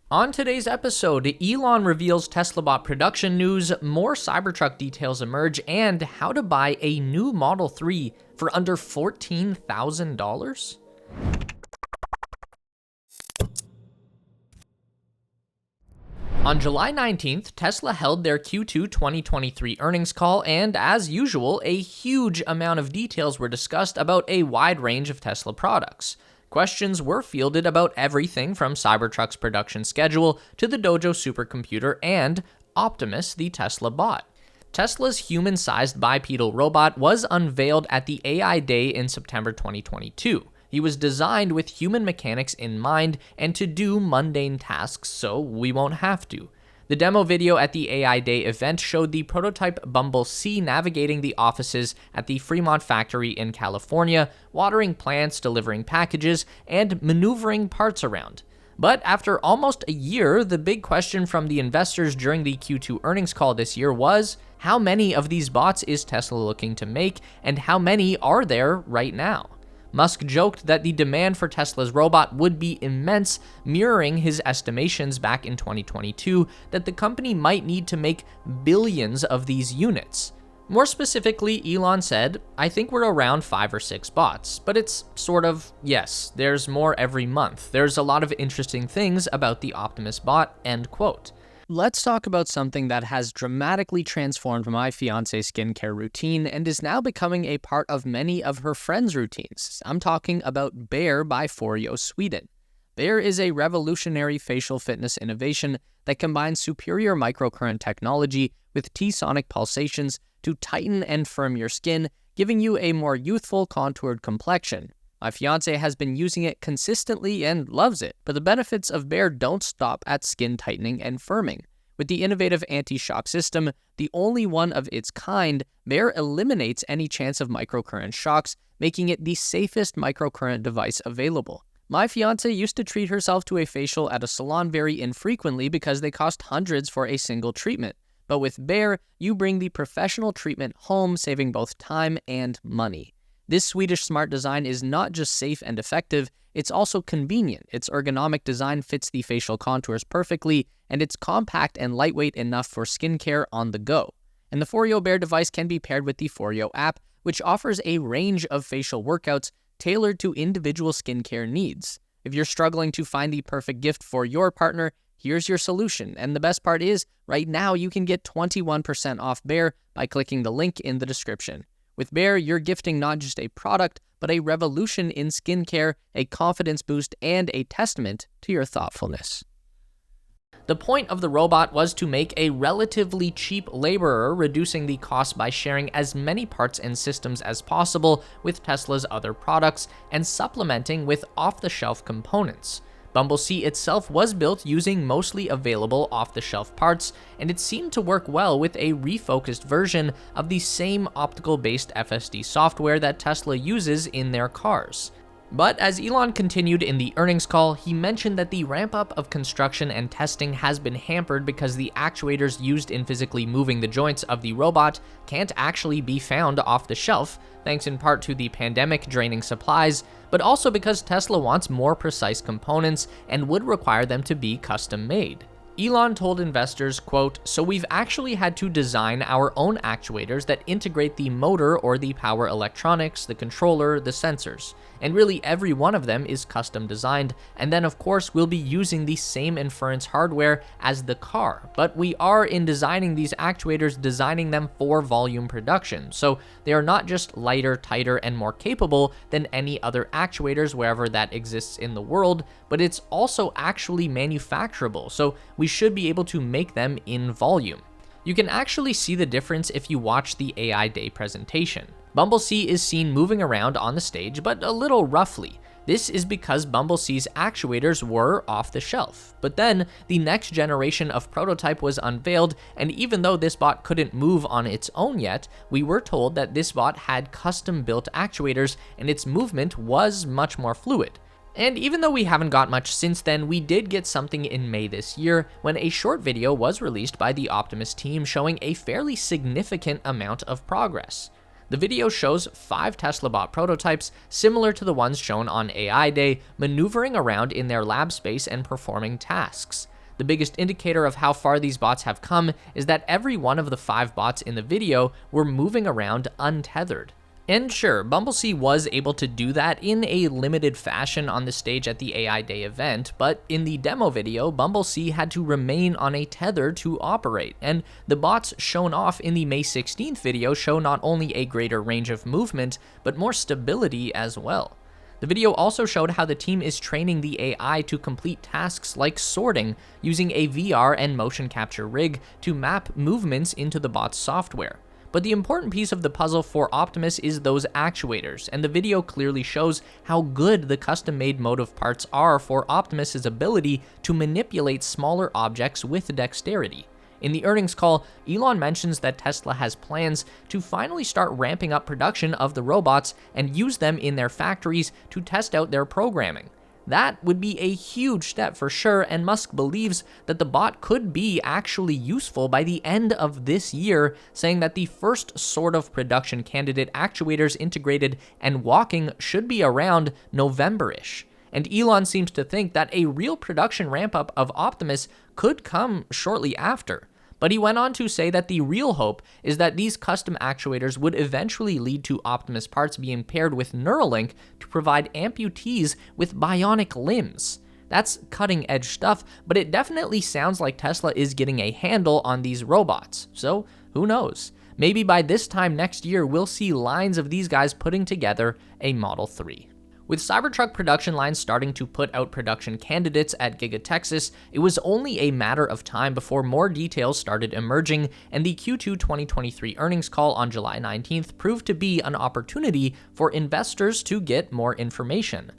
On today's episode, Elon reveals Tesla bot production news, more Cybertruck details emerge, and how to buy a new Model 3 for under $14,000? On July 19th, Tesla held their Q2 2023 earnings call, and as usual, a huge amount of details were discussed about a wide range of Tesla products. Questions were fielded about everything from Cybertruck's production schedule to the Dojo supercomputer and Optimus, the Tesla bot. Tesla's human-sized bipedal robot was unveiled at the AI Day in September 2022. He was designed with human mechanics in mind and to do mundane tasks so we won't have to. The demo video at the AI Day event showed the prototype Bumble C navigating the offices at the Fremont factory in California, watering plants, delivering packages, and maneuvering parts around. But after almost a year, the big question from the investors during the Q2 earnings call this year was, how many of these bots is Tesla looking to make, and how many are there right now? Musk joked that the demand for Tesla's robot would be immense, mirroring his estimations back in 2022 that the company might need to make billions of these units. More specifically, Elon said, "I think we're around 5 or 6 bots, but it's sort of, yes, there's more every month. There's a lot of interesting things about the Optimus bot," end quote. Let's talk about something that has dramatically transformed my fiance's skincare routine and is now becoming a part of many of her friends' routines. I'm talking about Bare by Foreo Sweden. Bare is a revolutionary facial fitness innovation that combines superior microcurrent technology with T-sonic pulsations to tighten and firm your skin, giving you a more youthful, contoured complexion. My fiance has been using it consistently and loves it, but the benefits of Bare don't stop at skin tightening and firming. With the innovative anti-shock system, the only one of its kind, Bare eliminates any chance of microcurrent shocks, making it the safest microcurrent device available. My fiance used to treat herself to a facial at a salon very infrequently because they cost hundreds for a single treatment. But with Bare, you bring the professional treatment home, saving both time and money. This Swedish smart design is not just safe and effective, it's also convenient. Its ergonomic design fits the facial contours perfectly, and it's compact and lightweight enough for skincare on the go. And the Foreo Bare device can be paired with the Foreo app, which offers a range of facial workouts tailored to individual skincare needs. If you're struggling to find the perfect gift for your partner, here's your solution. And the best part is, right now you can get 21% off Bare by clicking the link in the description. With Bare, you're gifting not just a product, but a revolution in skincare, a confidence boost, and a testament to your thoughtfulness. The point of the robot was to make a relatively cheap laborer, reducing the cost by sharing as many parts and systems as possible with Tesla's other products and supplementing with off-the-shelf components. Bumble C itself was built using mostly available off-the-shelf parts, and it seemed to work well with a refocused version of the same optical-based FSD software that Tesla uses in their cars. But as Elon continued in the earnings call, he mentioned that the ramp-up of construction and testing has been hampered because the actuators used in physically moving the joints of the robot can't actually be found off the shelf, thanks in part to the pandemic draining supplies, but also because Tesla wants more precise components and would require them to be custom-made. Elon told investors, quote, "So we've actually had to design our own actuators that integrate the motor or the power electronics, the controller, the sensors. And really every one of them is custom designed, and then of course we'll be using the same inference hardware as the car, but we are in designing these actuators designing them for volume production, so they are not just lighter, tighter, and more capable than any other actuators wherever that exists in the world, but it's also actually manufacturable, so we should be able to make them in volume." You can actually see the difference if you watch the AI Day presentation. Bumble C is seen moving around on the stage, but a little roughly. This is because Bumble C's actuators were off the shelf. But then, the next generation of prototype was unveiled, and even though this bot couldn't move on its own yet, we were told that this bot had custom-built actuators, and its movement was much more fluid. And even though we haven't got much since then, we did get something in May this year when a short video was released by the Optimus team showing a fairly significant amount of progress. The video shows 5 Tesla bot prototypes similar to the ones shown on AI Day, maneuvering around in their lab space and performing tasks. The biggest indicator of how far these bots have come is that every one of the 5 bots in the video were moving around untethered. And sure, Bumblebee was able to do that in a limited fashion on the stage at the AI Day event, but in the demo video, Bumblebee had to remain on a tether to operate, and the bots shown off in the May 16th video show not only a greater range of movement, but more stability as well. The video also showed how the team is training the AI to complete tasks like sorting, using a VR and motion capture rig to map movements into the bot's software. But the important piece of the puzzle for Optimus is those actuators, and the video clearly shows how good the custom-made motive parts are for Optimus's ability to manipulate smaller objects with dexterity. In the earnings call, Elon mentions that Tesla has plans to finally start ramping up production of the robots and use them in their factories to test out their programming. That would be a huge step for sure, and Musk believes that the bot could be actually useful by the end of this year, saying that the first sort of production candidate actuators integrated and walking should be around November-ish. And Elon seems to think that a real production ramp-up of Optimus could come shortly after. But he went on to say that the real hope is that these custom actuators would eventually lead to Optimus parts being paired with Neuralink to provide amputees with bionic limbs. That's cutting-edge stuff, but it definitely sounds like Tesla is getting a handle on these robots. So, who knows? Maybe by this time next year, we'll see lines of these guys putting together a Model 3. With Cybertruck production lines starting to put out production candidates at Giga Texas, it was only a matter of time before more details started emerging, and the Q2 2023 earnings call on July 19th proved to be an opportunity for investors to get more information.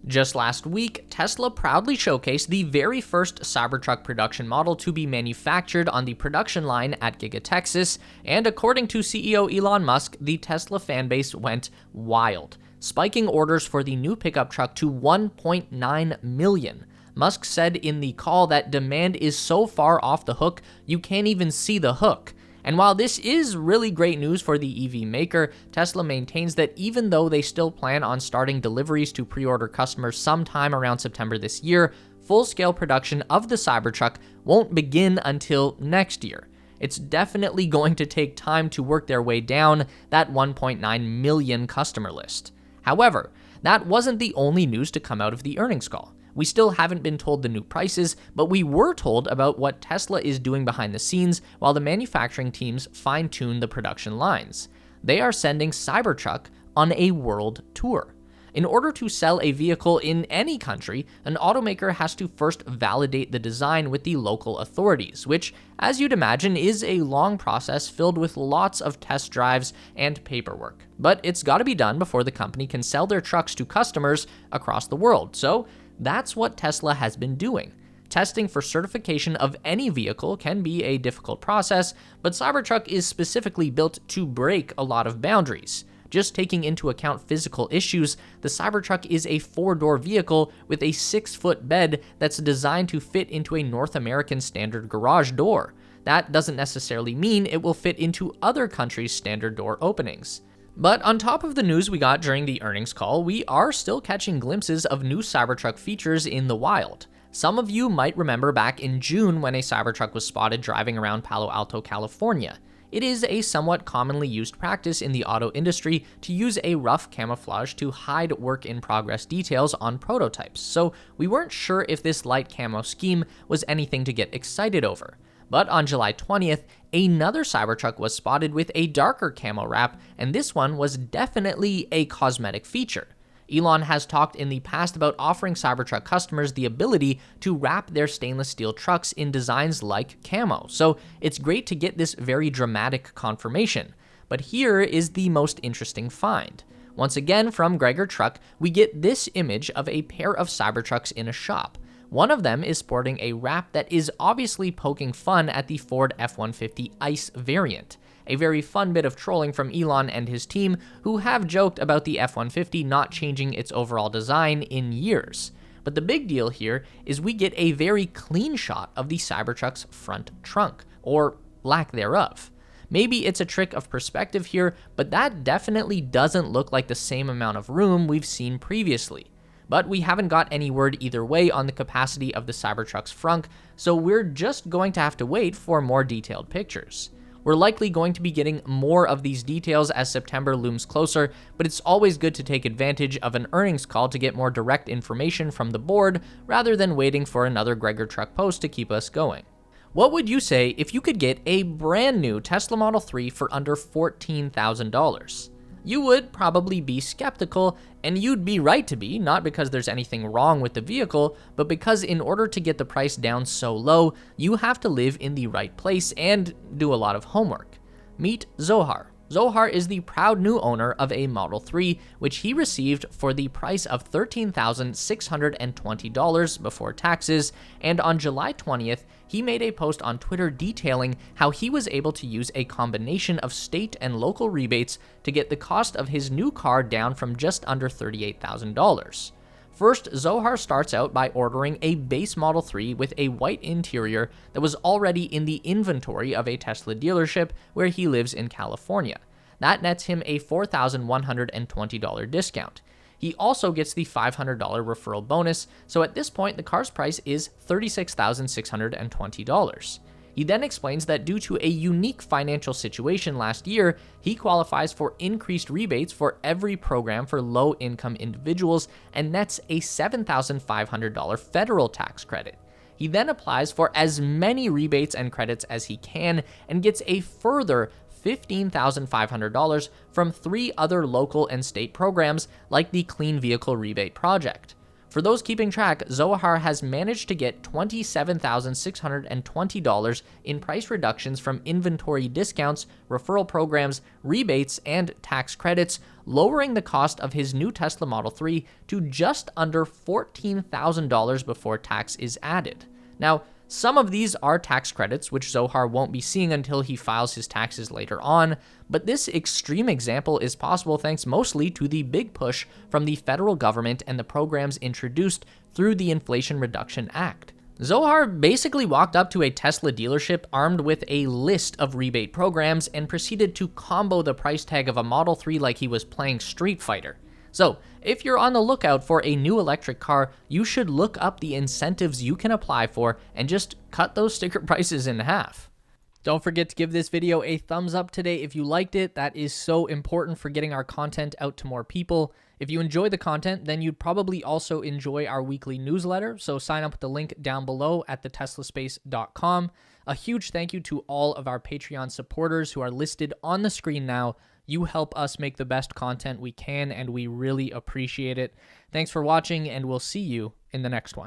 Just last week, Tesla proudly showcased the very first Cybertruck production model to be manufactured on the production line at Giga Texas, and according to CEO Elon Musk, the Tesla fanbase went wild, spiking orders for the new pickup truck to 1.9 million. Musk said in the call that demand is so far off the hook, you can't even see the hook. And while this is really great news for the EV maker, Tesla maintains that even though they still plan on starting deliveries to pre-order customers sometime around September this year, full-scale production of the Cybertruck won't begin until next year. It's definitely going to take time to work their way down that 1.9 million customer list. However, that wasn't the only news to come out of the earnings call. We still haven't been told the new prices, but we were told about what Tesla is doing behind the scenes while the manufacturing teams fine-tune the production lines. They are sending Cybertruck on a world tour. In order to sell a vehicle in any country, an automaker has to first validate the design with the local authorities, which, as you'd imagine, is a long process filled with lots of test drives and paperwork. But it's got to be done before the company can sell their trucks to customers across the world, so that's what Tesla has been doing. Testing for certification of any vehicle can be a difficult process, but Cybertruck is specifically built to break a lot of boundaries. Just taking into account physical issues, the Cybertruck is a 4-door vehicle with a 6-foot bed that's designed to fit into a North American standard garage door. That doesn't necessarily mean it will fit into other countries' standard door openings. But on top of the news we got during the earnings call, we are still catching glimpses of new Cybertruck features in the wild. Some of you might remember back in June when a Cybertruck was spotted driving around Palo Alto, California. It is a somewhat commonly used practice in the auto industry to use a rough camouflage to hide work-in-progress details on prototypes, so we weren't sure if this light camo scheme was anything to get excited over. But on July 20th, another Cybertruck was spotted with a darker camo wrap, and this one was definitely a cosmetic feature. Elon has talked in the past about offering Cybertruck customers the ability to wrap their stainless steel trucks in designs like camo, so it's great to get this very dramatic confirmation. But here is the most interesting find. Once again, from Gregor Truck, we get this image of a pair of Cybertrucks in a shop. One of them is sporting a wrap that is obviously poking fun at the Ford F-150 ICE variant. A very fun bit of trolling from Elon and his team, who have joked about the F-150 not changing its overall design in years. But the big deal here is we get a very clean shot of the Cybertruck's front trunk, or lack thereof. Maybe it's a trick of perspective here, but that definitely doesn't look like the same amount of room we've seen previously. but we haven't got any word either way on the capacity of the Cybertruck's frunk, so we're just going to have to wait for more detailed pictures. We're likely going to be getting more of these details as September looms closer, but it's always good to take advantage of an earnings call to get more direct information from the board rather than waiting for another Gregor Truck post to keep us going. What would you say if you could get a brand new Tesla Model 3 for under $14,000? You would probably be skeptical, and you'd be right to be, not because there's anything wrong with the vehicle, but because in order to get the price down so low, you have to live in the right place and do a lot of homework. Meet Zohar. Zohar is the proud new owner of a Model 3, which he received for the price of $13,620 before taxes, and on July 20th, he made a post on Twitter detailing how he was able to use a combination of state and local rebates to get the cost of his new car down from just under $38,000. First, Zohar starts out by ordering a base Model 3 with a white interior that was already in the inventory of a Tesla dealership where he lives in California. That nets him a $4,120 discount. He also gets the $500 referral bonus, so at this point the car's price is $36,620. He then explains that due to a unique financial situation last year, he qualifies for increased rebates for every program for low-income individuals and nets a $7,500 federal tax credit. He then applies for as many rebates and credits as he can and gets a further $15,500 from 3 other local and state programs like the Clean Vehicle Rebate Project. For those keeping track, Zohar has managed to get $27,620 in price reductions from inventory discounts, referral programs, rebates, and tax credits, lowering the cost of his new Tesla Model 3 to just under $14,000 before tax is added. Now, some of these are tax credits, which Zohar won't be seeing until he files his taxes later on, but this extreme example is possible thanks mostly to the big push from the federal government and the programs introduced through the Inflation Reduction Act. Zohar basically walked up to a Tesla dealership armed with a list of rebate programs and proceeded to combo the price tag of a Model 3 like he was playing Street Fighter. So, if you're on the lookout for a new electric car, you should look up the incentives you can apply for and just cut those sticker prices in half. Don't forget to give this video a thumbs up today if you liked it. That is so important for getting our content out to more people. If you enjoy the content, then you'd probably also enjoy our weekly newsletter, so sign up with the link down below at theteslaspace.com. A huge thank you to all of our Patreon supporters who are listed on the screen now. You help us make the best content we can, and we really appreciate it. Thanks for watching, and we'll see you in the next one.